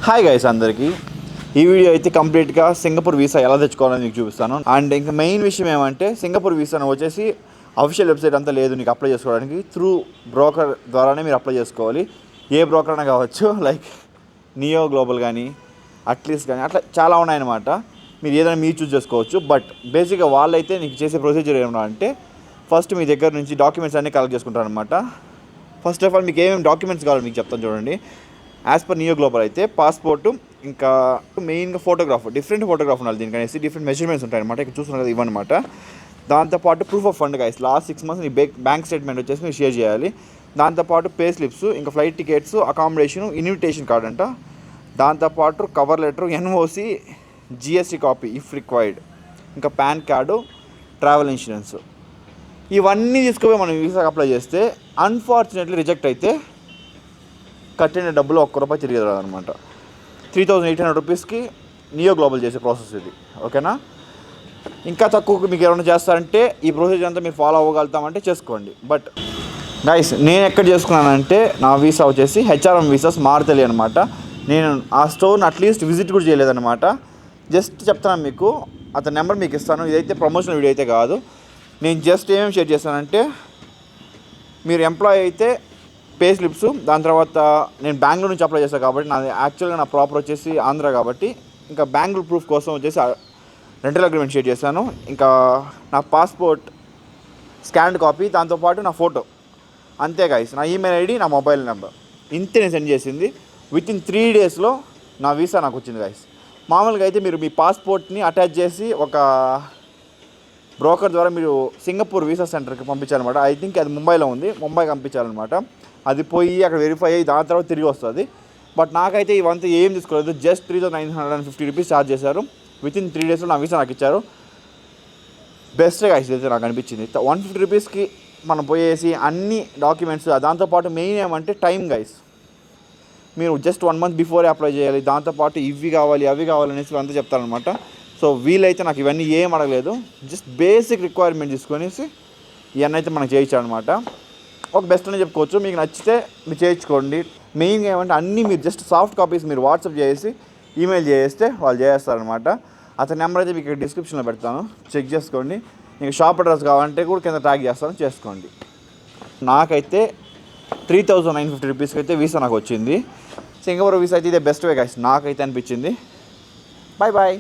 Hi guys అందరికీ ఈ video అయితే కంప్లీట్గా సింగపూర్ వీసా ఎలా తెచ్చుకోవాలని మీకు చూపిస్తాను. అండ్ ఇంకా మెయిన్ విషయం ఏమంటే సింగపూర్ వీసా వచ్చేసి అఫీషియల్ వెబ్సైట్ అంతా లేదు నీకు అప్లై చేసుకోవడానికి. త్రూ బ్రోకర్ ద్వారానే మీరు అప్లై చేసుకోవాలి. ఏ బ్రోకర్ అయినా కావచ్చు, లైక్ నియో గ్లోబల్ కానీ అట్లీస్ట్ కానీ అట్లా చాలా ఉన్నాయన్నమాట. మీరు ఏదైనా మీరు చూస్ చేసుకోవచ్చు. బట్ బేసిక్గా వాళ్ళైతే నీకు చేసే ప్రొసీజర్ ఏమన్నా అంటే ఫస్ట్ మీ దగ్గర నుంచి డాక్యుమెంట్స్ అన్నీ కలెక్ట్ చేసుకుంటారు అనమాట. ఫస్ట్ ఆఫ్ ఆల్ మీకు ఏమేమి డాక్యుమెంట్స్ కావాలో మీకు చెప్తాను చూడండి. యాజ్ పర్ నియో గ్లోబల్ అయితే పాస్పోర్టు, ఇంకా మెయిన్గా ఫోటోగ్రాఫ్, డిఫరెంట్ ఫోటోగ్రాఫ్ ఉండాలి. దీనికనేసి డిఫరెంట్ మెజర్మెంట్స్ ఉంటాయన్నమాట. ఇక్కడ చూస్తున్నారు కదా ఇవన్నమాట. దాంతోపాటు proof of fund guys, last 6 months నీ బ్యాంక్ స్టేట్మెంట్ వచ్చేసి మీరు షేర్ చేయాలి. దాంతోపాటు పే స్లిప్స్, ఇంకా flight tickets, accommodation, invitation card అంట. దాంతోపాటు cover letter, NOC, GST copy if required, ఇంకా పాన్ కార్డు, ట్రావెల్ ఇన్సూరెన్స్. ఇవన్నీ తీసుకుపోయి మనం వీసాకి అప్లై చేస్తే అన్ఫార్చునేట్లీ రిజెక్ట్ అయితే కట్టిన డబ్బులు ₹1 తిరిగి రాదనమాట. 3,800 రూపీస్కి నియో గ్లోబల్ చేసే ప్రాసెస్ ఇది. ఓకేనా? ఇంకా తక్కువకి మీకు ఏమైనా చేస్తారంటే ఈ ప్రొసీజర్ అంతా మీరు ఫాలో అవ్వగలుగుతామంటే చేసుకోండి. బట్ గైస్ నేను ఎక్కడ చేసుకున్నానంటే నా వీసా వచ్చేసి హెచ్ఆర్ఎం వీసాస్ మారుతలే అనమాట. నేను ఆ స్టోర్ని అట్లీస్ట్ విజిట్ కూడా చేయలేదన్నమాట. జస్ట్ చెప్తాను మీకు, అతని నెంబర్ మీకు ఇస్తాను. ఇదైతే ప్రమోషనల్ వీడియో అయితే కాదు. నేను జస్ట్ ఏమేమి షేర్ చేస్తానంటే మీరు ఎంప్లాయీ అయితే పే స్లిప్స్, దాని తర్వాత నేను బెంగళూరు నుంచి అప్లై చేస్తాను కాబట్టి నాది యాక్చువల్గా నా ప్రాపర్ వచ్చేసి ఆంధ్ర కాబట్టి ఇంకా బెంగళూరు ప్రూఫ్ కోసం వచ్చేసి రెంటల్ అగ్రిమెంట్ షేర్ చేశాను. ఇంకా నా పాస్పోర్ట్ స్కాన్డ్ కాపీ, దాంతోపాటు నా ఫోటో, అంతే గైస్. నా ఈమెయిల్ ఐడి, నా మొబైల్ నెంబర్, ఇంతే నేను సెండ్ చేసింది. వితిన్ 3 daysలో నా వీసా నాకు వచ్చింది గైస్. మామూలుగా అయితే మీరు మీ పాస్పోర్ట్ని అటాచ్ చేసి ఒక బ్రోకర్ ద్వారా మీరు సింగపూర్ వీసా సెంటర్కి పంపించాలన్నమాట. ఐ థింక్ అది ముంబైలో ఉంది, ముంబైకి పంపించాలన్నమాట. అది పోయి అక్కడ వెరిఫై అయ్యి దాని తర్వాత తిరిగి వస్తుంది. బట్ నాకైతే ఇవంతా ఏం తీసుకోలేదు. జస్ట్ 3,950 రూపీస్ ఛార్జ్ చేశారు. వితిన్ 3 daysలో నా వీసా నాకు ఇచ్చారు. బెస్ట్గా అయితే నాకు అనిపించింది. 150 రూపీస్కి మనం పోయేసి అన్ని డాక్యుమెంట్స్, దాంతోపాటు మెయిన్ ఏమంటే టైం గైస్. మీరు జస్ట్ 1 month బిఫోరే అప్లై చేయాలి. దాంతోపాటు ఇవి కావాలి అవి కావాలనేసి అంతా చెప్తారనమాట. సో వీలైతే నాకు ఇవన్నీ ఏం అడగలేదు. జస్ట్ బేసిక్ రిక్వైర్మెంట్ తీసుకొనేసి ఇవన్నీ అయితే మనకు చేయించాలన్నమాట. ఒక బెస్ట్ అని చెప్పుకోవచ్చు. మీకు నచ్చితే మీరు చేయించుకోండి. మెయిన్గా ఏమంటే అన్నీ మీరు జస్ట్ సాఫ్ట్ కాపీస్ మీరు వాట్సాప్ చేసి ఈమెయిల్ చేస్తే వాళ్ళు చేస్తారనమాట. అతని నెంబర్ అయితే మీకు డిస్క్రిప్షన్లో పెడతాను, చెక్ చేసుకోండి. మీకు షాప్ అడ్రస్ కావాలంటే కూడా కింద ట్యాగ్ చేస్తాను, చేసుకోండి. నాకైతే 3,950 రూపీస్కి అయితే వీసా నాకు వచ్చింది. సింగపూర్ వీసా అయితే ఇదే బెస్ట్ వే గైస్ నాకైతే అనిపించింది. Bye bye.